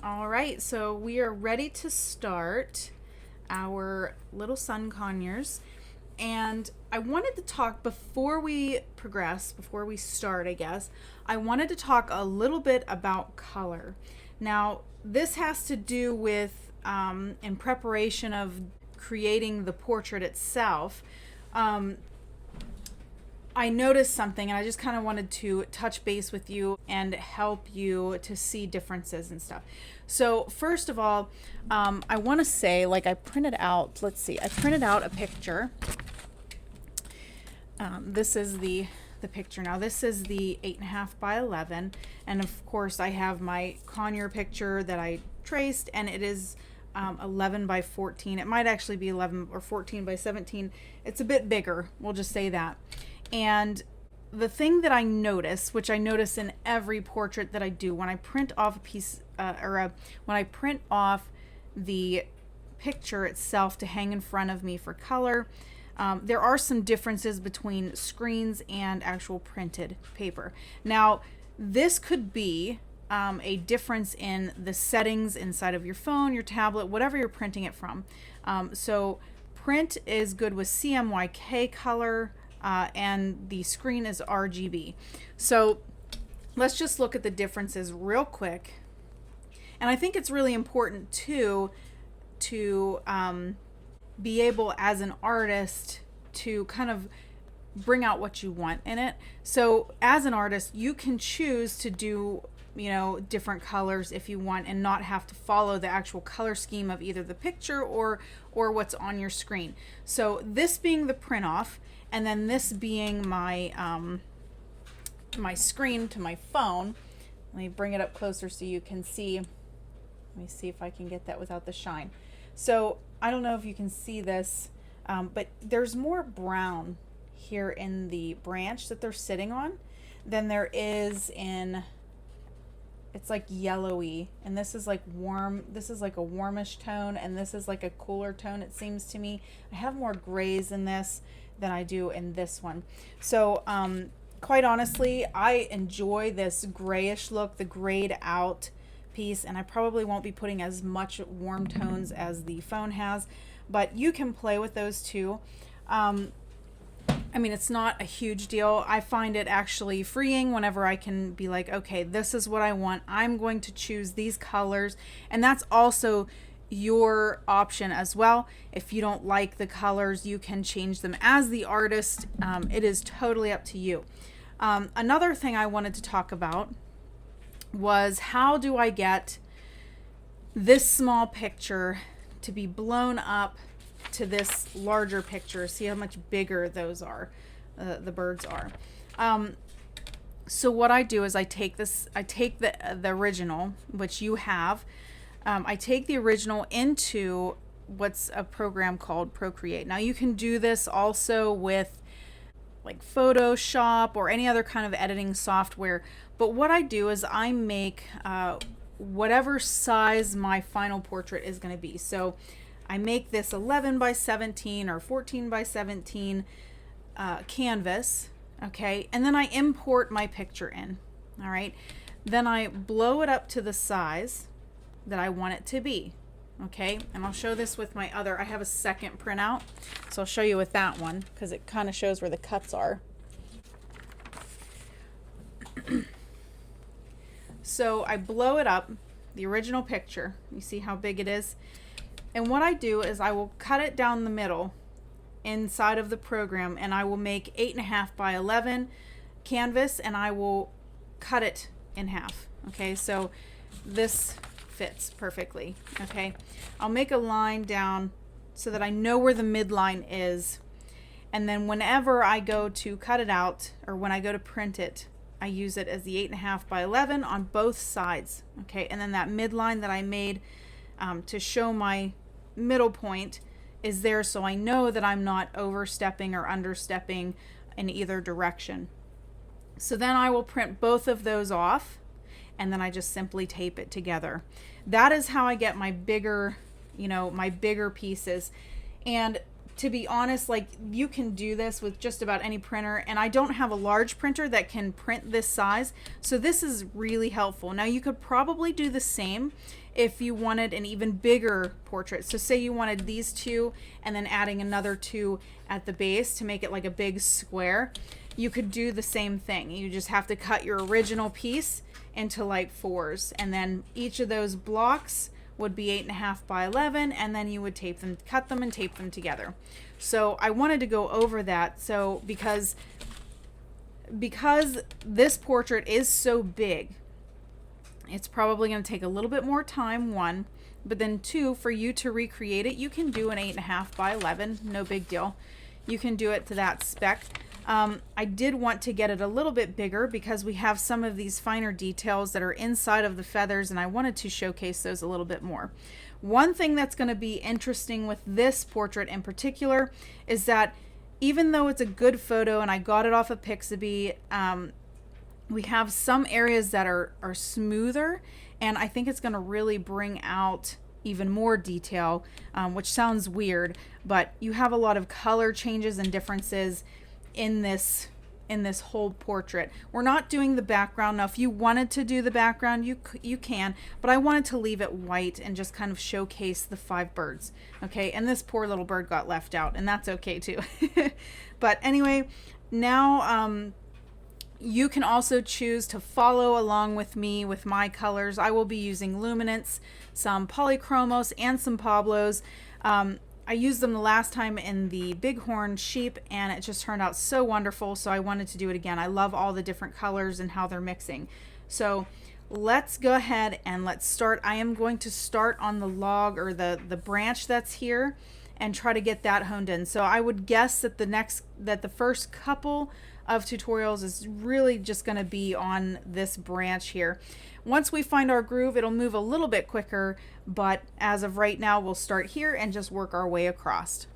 All right, so we are ready to start our little sun conures. And I wanted to talk before we progress, before we start, I guess, I wanted to talk a little bit about color. Now, this has to do with, in preparation of creating the portrait itself, um, I noticed something and I just kind of wanted to touch base with you and help you to see differences and stuff. So, first of all, I want to say, like, I printed out, let's see, I printed out a picture. This is the picture now. This is the 8.5 by 11. And of course, I have my conure picture that I traced, and it is 11 by 14. It might actually be 11 or 14 by 17. It's a bit bigger, we'll just say that. And the thing that I notice, which I notice in every portrait that I do, when I print off a piece when I print off the picture itself to hang in front of me for color, there are some differences between screens and actual printed paper. Now, this could be a difference in the settings inside of your phone, your tablet, whatever you're printing it from. So print is good with CMYK color, and the screen is RGB. So let's just look at the differences real quick. And I think it's really important too to be able, as an artist, to kind of bring out what you want in it. So as an artist, you can choose to do, different colors if you want, and not have to follow the actual color scheme of either the picture or what's on your screen. So this being the print off, and then this being my my screen to my phone. Let me bring it up closer so you can see. Let me see if I can get that without the shine. So I don't know if you can see this, but there's more brown here in the branch that they're sitting on than there is in, it's like yellowy, and this is like warm, this is like a warmish tone, and this is like a cooler tone, it seems to me. I have more grays in this than I do in this one. So quite honestly, I enjoy this grayish look, the grayed out piece, and I probably won't be putting as much warm tones as the phone has, but you can play with those too. I mean, it's not a huge deal. I find it actually freeing whenever I can be like, okay, this is what I want. I'm going to choose these colors. And that's also your option as well. If you don't like the colors, you can change them as the artist. It is totally up to you. Another thing I wanted to talk about was, how do I get this small picture to be blown up to this larger picture? See how much bigger those are, the birds are. So what I do is I take the original, which you have. I take the original into what's a program called Procreate. Now you can do this also with like Photoshop or any other kind of editing software. But what I do is I make whatever size my final portrait is going to be. So I make this 11 by 17 or 14 by 17 canvas, okay? And then I import my picture in, all right? Then I blow it up to the size that I want it to be, okay? And I'll show this with my other, I have a second printout, so I'll show you with that one because it kind of shows where the cuts are. So I blow it up, the original picture. You see how big it is? And what I do is I will cut it down the middle inside of the program, and I will make 8.5 by 11 canvas, and I will cut it in half. Okay, so this fits perfectly. Okay, I'll make a line down so that I know where the midline is, and then whenever I go to cut it out, or when I go to print it, I use it as the 8.5 by 11 on both sides. Okay, and then that midline that I made to show my middle point is there, so I know that I'm not overstepping or understepping in either direction. So then I will print both of those off, and then I just simply tape it together. That is how I get my bigger, my bigger pieces. And to be honest, like, you can do this with just about any printer, and I don't have a large printer that can print this size, so this is really helpful. Now you could probably do the same if you wanted an even bigger portrait. So say you wanted these two and then adding another two at the base to make it like a big square, you could do the same thing. You just have to cut your original piece into like 4s, and then each of those blocks would be 8.5 by 11, and then you would tape them, cut them and tape them together. So I wanted to go over that, so because this portrait is so big, it's probably going to take a little bit more time, one, but then two, for you to recreate it, you can do an 8.5 by 11, no big deal. You can do it to that spec. I did want to get it a little bit bigger because we have some of these finer details that are inside of the feathers, and I wanted to showcase those a little bit more. One thing that's going to be interesting with this portrait in particular is that even though it's a good photo and I got it off of Pixabay, we have some areas that are smoother, and I think it's going to really bring out even more detail, which sounds weird, but you have a lot of color changes and differences in this whole portrait. We're not doing the background. Now if you wanted to do the background, you can, but I wanted to leave it white and just kind of showcase the 5 birds. Okay, and this poor little bird got left out, and that's okay too. But anyway, now you can also choose to follow along with me with my colors. I will be using luminance, some polychromos, and some Pablos. I used them the last time in the bighorn sheep, and it just turned out so wonderful, so I wanted to do it again. I love all the different colors and how they're mixing. So let's go ahead and let's start. I am going to start on the log, or the branch that's here, and try to get that honed in. So I would guess that the first couple of tutorials is really just going to be on this branch here. Once we find our groove, it'll move a little bit quicker, but as of right now, we'll start here and just work our way across.